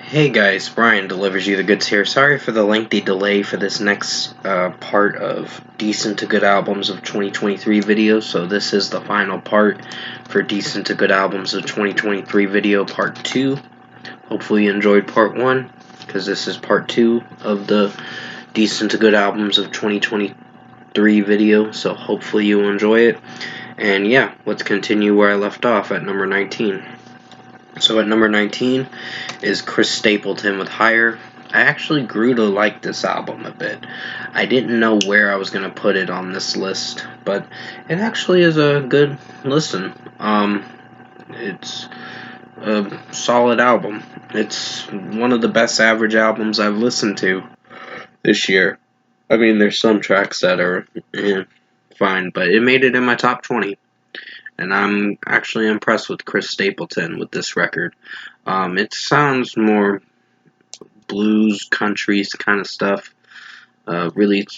Hey guys, Brian delivers you the goods here. Sorry for the lengthy delay for this next part of Decent to Good Albums of 2023 video. So this is the final part for Decent to Good Albums of 2023 video part 2. Hopefully you enjoyed part 1, because this is part 2 of the Decent to Good Albums of 2023 video. So hopefully you enjoy it. And yeah, let's continue where I left off at number 19. So at number 19 is Chris Stapleton with Higher. I actually grew to like this album a bit. I didn't know where I was going to put it on this list, but it actually is a good listen. It's a solid album. It's one of the best average albums I've listened to this year. I mean, there's some tracks that are fine, but it made it in my top 20. And I'm actually impressed with Chris Stapleton with this record. It sounds more blues, country kind of stuff, really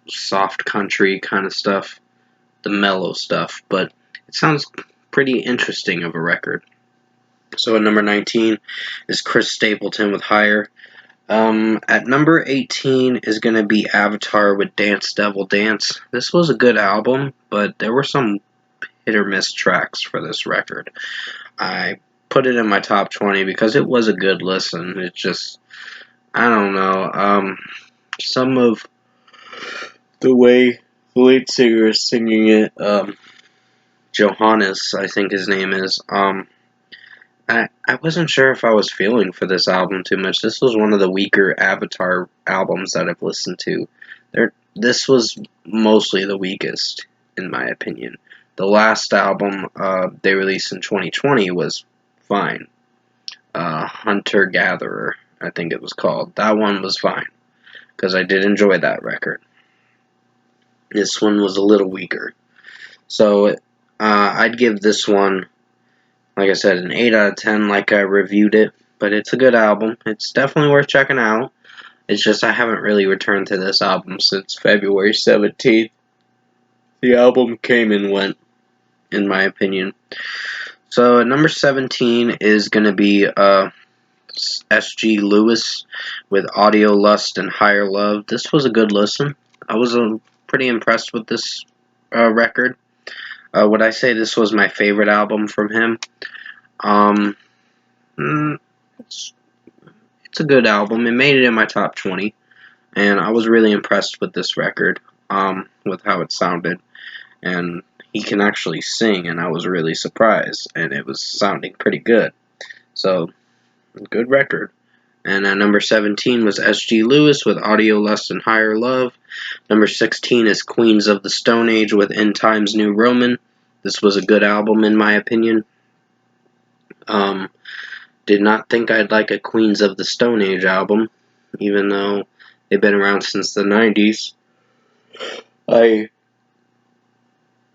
soft country kind of stuff, the mellow stuff, but it sounds pretty interesting of a record. So at number 19 is Chris Stapleton with Higher. At number 18 is going to be Avatar with Dance Devil Dance. This was a good album, but there were some hit or miss tracks for this record. I put it in my top 20 because it was a good listen. It just, I don't know, some of the way the lead singer is singing it, Johannes, I think his name is, I wasn't sure if I was feeling for this album too much. This was one of the weaker Avatar albums that I've listened to. This was mostly the weakest, in my opinion. The last album they released in 2020 was fine. Hunter Gatherer, I think it was called. That one was fine, because I did enjoy that record. This one was a little weaker. So I'd give this one, like I said, an 8 out of 10 like I reviewed it. But it's a good album. It's definitely worth checking out. It's just I haven't really returned to this album since February 17th. The album came and went, in my opinion. So number 17 is going to be S.G. Lewis with Audio Lust and Higher Love. This was a good listen. I was pretty impressed with this record. Would I say this was my favorite album from him? It's a good album. It made it in my top 20, and I was really impressed with this record, with how it sounded. And he can actually sing, and I was really surprised, and it was sounding pretty good. So, good record. And number 17 was S.G. Lewis with Audio Lust and Higher Love. Number 16 is Queens of the Stone Age with In Times New Roman. This was a good album, in my opinion. Did not think I'd like a Queens of the Stone Age album, even though they've been around since the 90s. I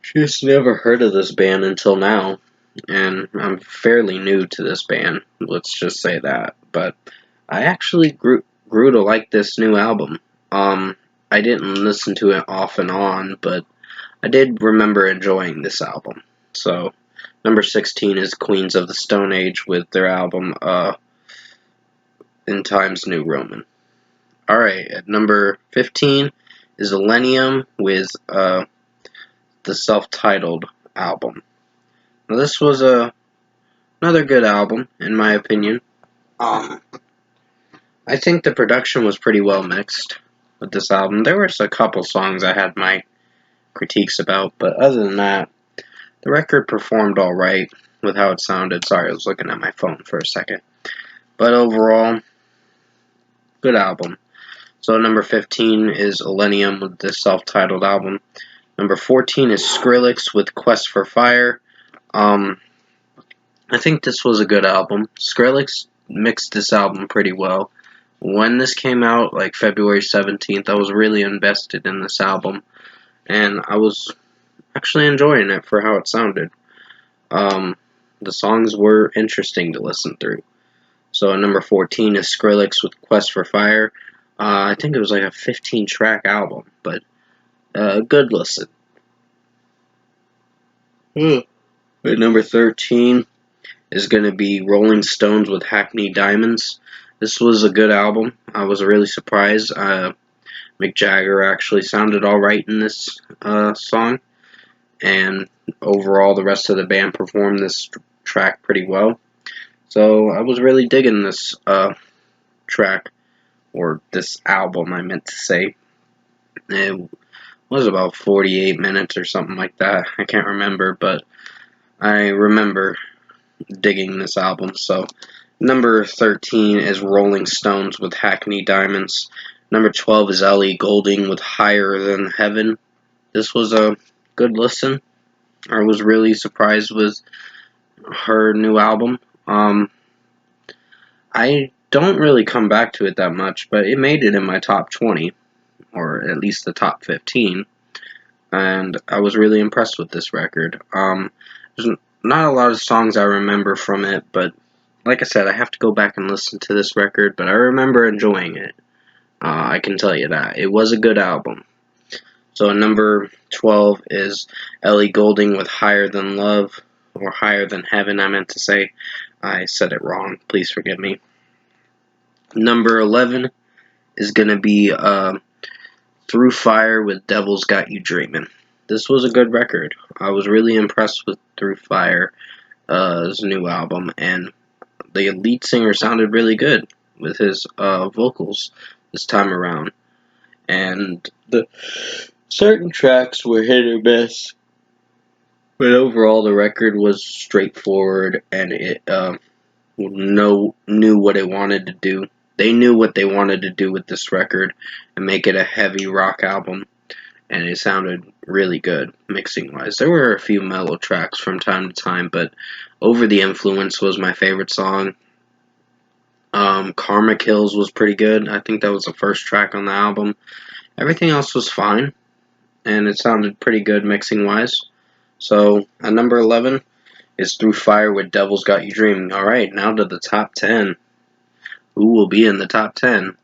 just never heard of this band until now, and I'm fairly new to this band, let's just say that. But I actually grew to like this new album. I didn't listen to it off and on, but I did remember enjoying this album. So, number 16 is Queens of the Stone Age with their album, In Times New Roman. Alright, at number 15 is Illenium with, the self-titled album. Now, this was another good album, in my opinion. I think the production was pretty well mixed with this album. There were a couple songs I had my critiques about, but other than that, the record performed alright with how it sounded. Sorry, I was looking at my phone for a second. But overall, good album. So number 15 is Illenium with this self-titled album. Number 14 is Skrillex with Quest for Fire. I think this was a good album. Skrillex mixed this album pretty well. When this came out, like February 17th, I was really invested in this album, and I was actually enjoying it for how it sounded. The songs were interesting to listen through. So number 14 is Skrillex with Quest for Fire. I think it was like a 15-track album, but a good listen. At number 13 is going to be Rolling Stones with Hackney Diamonds. This was a good album. I was really surprised. Mick Jagger actually sounded alright in this song, and overall the rest of the band performed this track pretty well. So I was really digging this track, or this album I meant to say. It was about 48 minutes or something like that. I can't remember, but I remember digging this album. So number 13 is Rolling Stones with Hackney Diamonds. Number 12 is Ellie Goulding with Higher Than Heaven. This was a good listen. I was really surprised with her new album. I don't really come back to it that much, but it made it in my top 20, or at least the top 15, and I was really impressed with this record. There's not a lot of songs I remember from it, but like I said, I have to go back and listen to this record, but I remember enjoying it. I can tell you that. It was a good album. So number 12 is Ellie Goulding with Higher Than Love, or Higher Than Heaven, I meant to say. I said it wrong. Please forgive me. Number 11 is going to be Through Fire with Devil's Got You Dreamin'. This was a good record. I was really impressed with Through Fire's new album, and the lead singer sounded really good with his vocals this time around. And the certain tracks were hit or miss, but overall the record was straightforward, and it knew what it wanted to do. They knew what they wanted to do with this record and make it a heavy rock album, and it sounded really good mixing wise. There were a few mellow tracks from time to time, but Over the Influence was my favorite song. Karma Kills was pretty good. I think that was the first track on the album. Everything else was fine, and it sounded pretty good mixing wise. So at number 11 is Through Fire with Devil's Got You Dreaming. Alright, now to the top 10. Who will be in the top 10?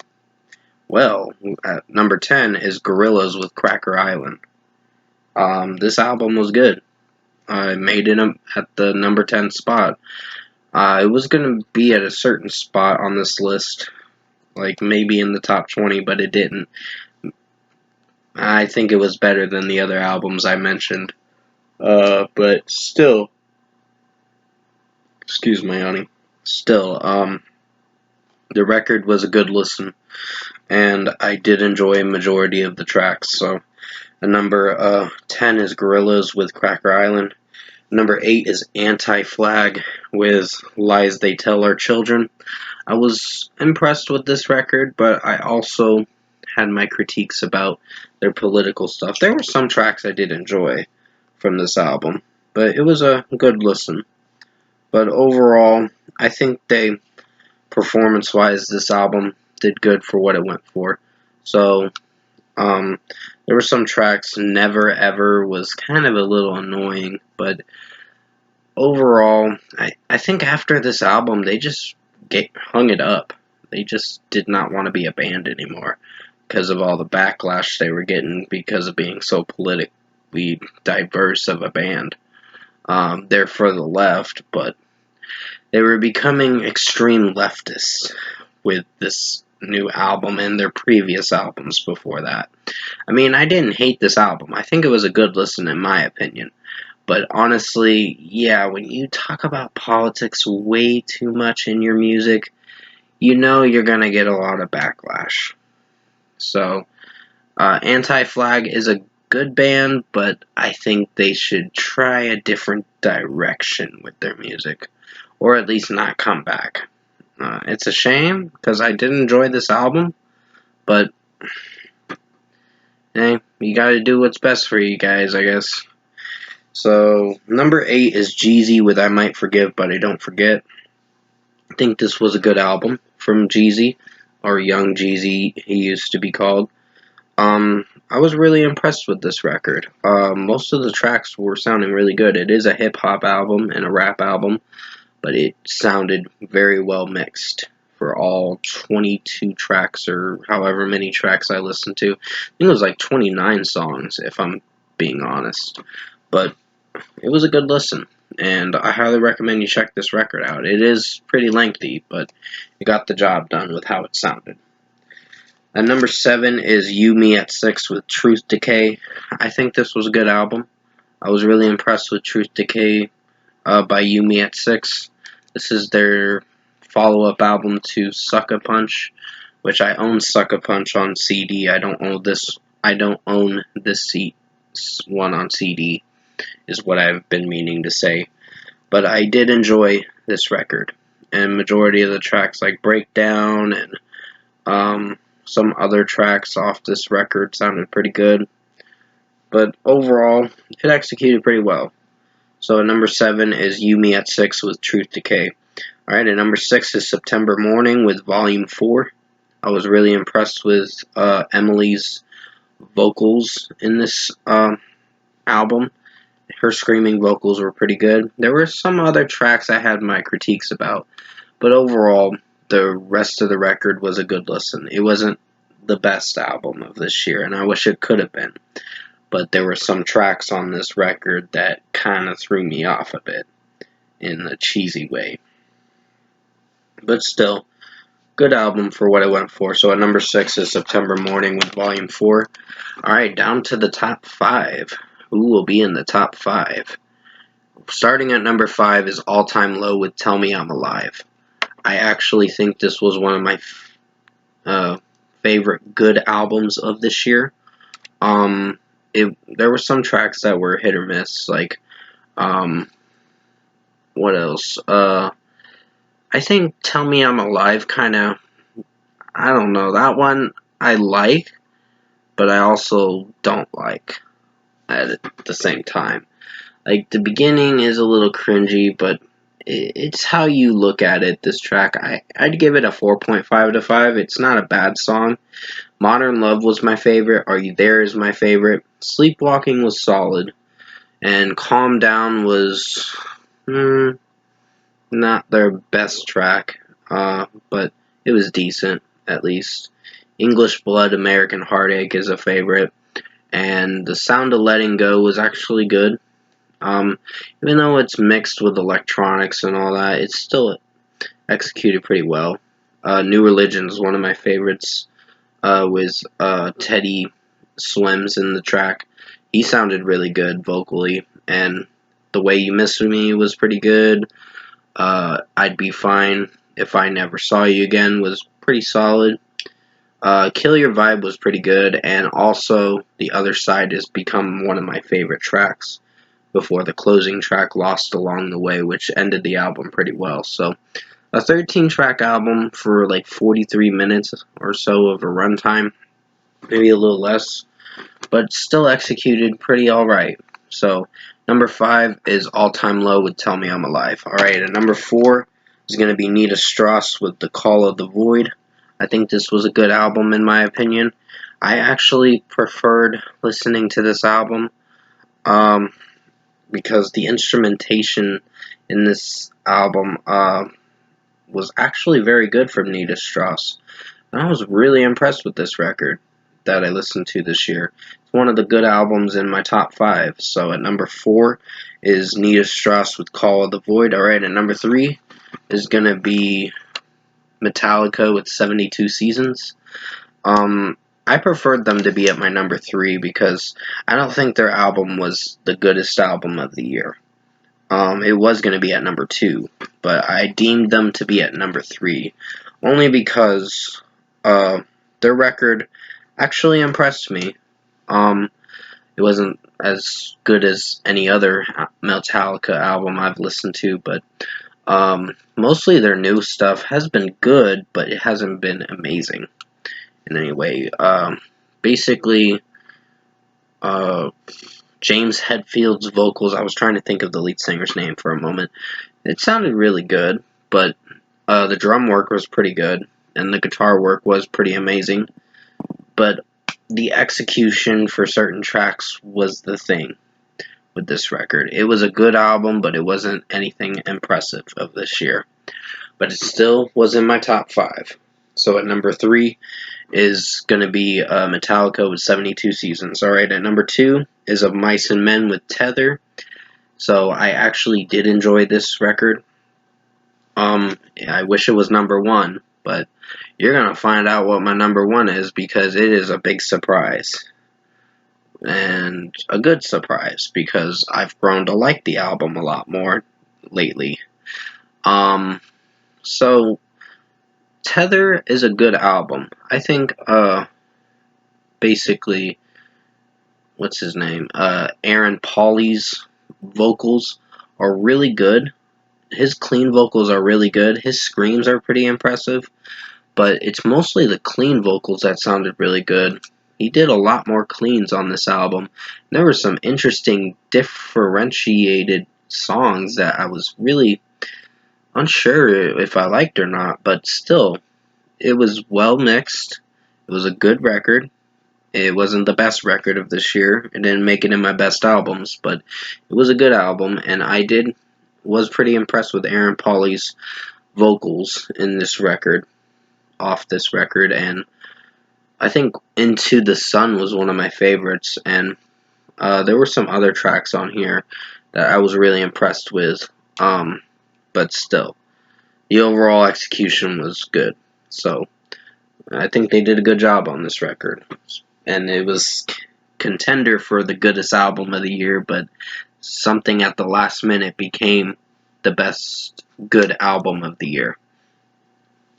Well, at number 10 is Gorillaz with Cracker Island. This album was good. I made it at the number 10 spot. It was going to be at a certain spot on this list, like maybe in the top 20, but it didn't. I think it was better than the other albums I mentioned. But still, excuse my yawning. Still, the record was a good listen, and I did enjoy a majority of the tracks. So, number 10 is Gorillaz with Cracker Island. Number 8 is Anti-Flag with Lies They Tell Our Children. I was impressed with this record, but I also had my critiques about their political stuff. There were some tracks I did enjoy from this album, but it was a good listen. But overall, I think performance-wise, this album did good for what it went for. So, there were some tracks. Never Ever was kind of a little annoying, but overall, I think after this album, they just hung it up. They just did not want to be a band anymore because of all the backlash they were getting because of being so politically diverse of a band. They're for the left, but they were becoming extreme leftists with this new album and their previous albums before that. I mean, I didn't hate this album. I think it was a good listen in my opinion. But honestly, yeah, when you talk about politics way too much in your music, you know you're going to get a lot of backlash. So, Anti-Flag is a good band, but I think they should try a different direction with their music. Or at least not come back. It's a shame, because I did enjoy this album, but, hey, you gotta do what's best for you guys, I guess. So, number 8 is Jeezy with I Might Forgive, But I Don't Forget. I think this was a good album from Jeezy, or Young Jeezy, he used to be called. I was really impressed with this record. Most of the tracks were sounding really good. It is a hip-hop album and a rap album, but it sounded very well mixed for all 22 tracks, or however many tracks I listened to. I think it was like 29 songs, if I'm being honest. But it was a good listen. and I highly recommend you check this record out. It is pretty lengthy, but it got the job done with how it sounded. At number 7 is You Me at 6 with Truth Decay. I think this was a good album. I was really impressed with Truth Decay by You Me at 6. This is their follow-up album to Sucker Punch, which I own Sucker Punch on CD. I don't own this one on CD, is what I've been meaning to say. But I did enjoy this record, and majority of the tracks like Breakdown and some other tracks off this record sounded pretty good. But overall, it executed pretty well. So at number 7 is You Me at 6 with Truth Decay. Alright, at number 6 is September Morning with Volume 4. I was really impressed with Emily's vocals in this album. Her screaming vocals were pretty good. There were some other tracks I had my critiques about, but overall, the rest of the record was a good listen. It wasn't the best album of this year, and I wish it could have been. But there were some tracks on this record that kind of threw me off a bit in a cheesy way. But still, good album for what it went for. So at number 6 is September Morning with Volume 4. Alright, down to the top 5. Who will be in the top 5? Starting at number 5 is All Time Low with Tell Me I'm Alive. I actually think this was one of my favorite good albums of this year. There were some tracks that were hit or miss, like, what else? I think Tell Me I'm Alive kinda, I don't know, that one I like, but I also don't like at the same time. Like, the beginning is a little cringy, but it's how you look at it, this track. I'd give it a 4.5 out of 5. It's not a bad song. Modern Love was my favorite. Are You There is my favorite. Sleepwalking was solid. And Calm Down was not their best track, but it was decent, at least. English Blood, American Heartache is a favorite. And The Sound of Letting Go was actually good. Even though it's mixed with electronics and all that, it's still executed pretty well. New Religion is one of my favorites, with Teddy Swims in the track. He sounded really good vocally, and The Way You Miss Me was pretty good. I'd Be Fine If I Never Saw You Again was pretty solid. Kill Your Vibe was pretty good, and also The Other Side has become one of my favorite tracks before the closing track, Lost Along the Way, which ended the album pretty well. So a 13-track album for like 43 minutes or so of a runtime, maybe a little less, but still executed pretty alright. So number 5 is All Time Low with Tell Me I'm Alive. Alright, and number 4 is going to be Nita Strauss with The Call of the Void. I think this was a good album in my opinion. I actually preferred listening to this album because the instrumentation in this album was actually very good from Nita Strauss. And I was really impressed with this record that I listened to this year. It's one of the good albums in my top 5. So at number 4 is Nita Strauss with Call of the Void. Alright, at number 3 is going to be Metallica with 72 Seasons. I preferred them to be at my number 3 because I don't think their album was the goodest album of the year. It was going to be at number 2, but I deemed them to be at number 3 only because their record actually impressed me. It wasn't as good as any other Metallica album I've listened to, but mostly their new stuff has been good, but it hasn't been amazing in any way. Basically, James Hetfield's vocals, I was trying to think of the lead singer's name for a moment. It sounded really good, but the drum work was pretty good, and the guitar work was pretty amazing. But the execution for certain tracks was the thing with this record. It was a good album, but it wasn't anything impressive of this year. But it still was in my top 5. So at number 3 is going to be Metallica with 72 Seasons. Alright, at number 2 is Of Mice and Men with Tether. So I actually did enjoy this record. I wish it was number one, but you're gonna find out what my number one is because it is a big surprise. And a good surprise because I've grown to like the album a lot more lately. So Tether is a good album. I think basically what's his name? Aaron Paul's vocals are really good. His clean vocals are really good. His screams are pretty impressive, but it's mostly the clean vocals that sounded really good. He did a lot more cleans on this album. There were some interesting differentiated songs that I was really unsure if I liked or not, but still, it was well mixed. It was a good record. It wasn't the best record of this year. It didn't make it in my best albums, but it was a good album, and was pretty impressed with Aaron Paul's vocals in this record, off this record, and I think Into the Sun was one of my favorites, and there were some other tracks on here that I was really impressed with, but still, the overall execution was good. So I think they did a good job on this record, and it was contender for the goodest album of the year, but something at the last minute became the best good album of the year.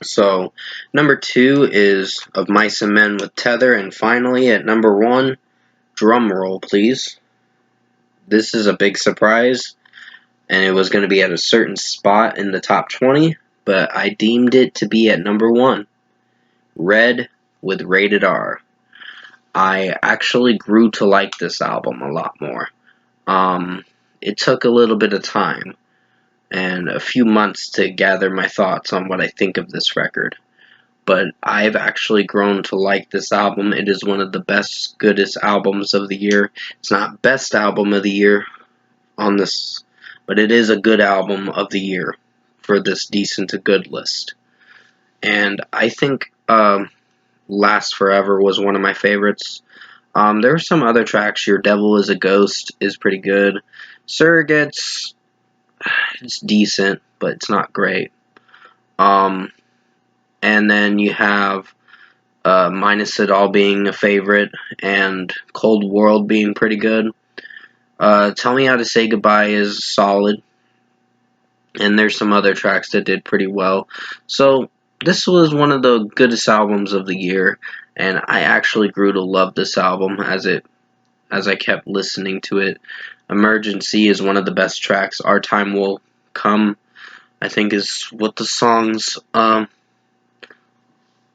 So, number 2 is Of Mice and Men with Tether, and finally at number 1, drum roll please. This is a big surprise, and it was going to be at a certain spot in the top 20, but I deemed it to be at number 1, Red with Rated R. I actually grew to like this album a lot more. It took a little bit of time and a few months to gather my thoughts on what I think of this record. But I've actually grown to like this album. It is one of the best, goodest albums of the year. It's not best album of the year on this, but it is a good album of the year for this decent to good list. And I think Last Forever was one of my favorites. There were some other tracks. Your Devil is a Ghost is pretty good. Surrogates, it's decent, but it's not great. And then you have Minus It All being a favorite, and Cold World being pretty good. Tell Me How to Say Goodbye is solid, and there's some other tracks that did pretty well. So this was one of the goodest albums of the year, and I actually grew to love this album as I kept listening to it. Emergency is one of the best tracks. Our Time Will Come, I think, is what the song's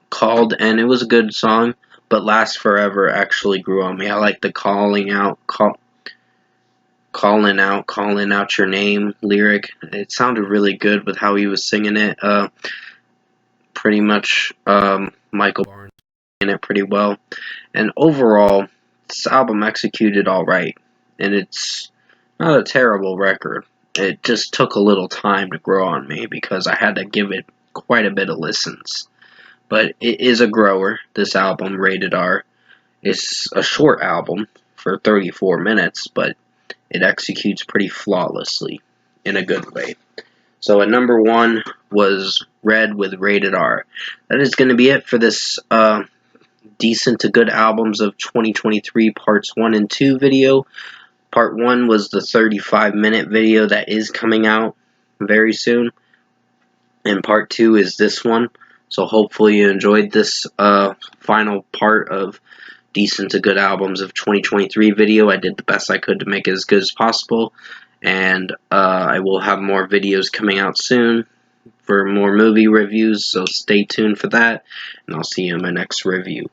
called, and it was a good song, but Last Forever actually grew on me. I like the calling out your name lyric. It sounded really good with how he was singing it. Pretty much Michael Barnes in it pretty well, and overall this album executed alright, and it's not a terrible record. It just took a little time to grow on me because I had to give it quite a bit of listens. But it is a grower, this album, Rated R. It's a short album for 34 minutes, but it executes pretty flawlessly in a good way. So at number 1 was Red with Rated R. That is going to be it for this decent to good albums of 2023 parts 1 and 2 video. Part 1 was the 35-minute video that is coming out very soon, and part 2 is this one. So hopefully you enjoyed this final part of decent to good albums of 2023 video. I did the best I could to make it as good as possible, and I will have more videos coming out soon for more movie reviews, so stay tuned for that, and I'll see you in my next review.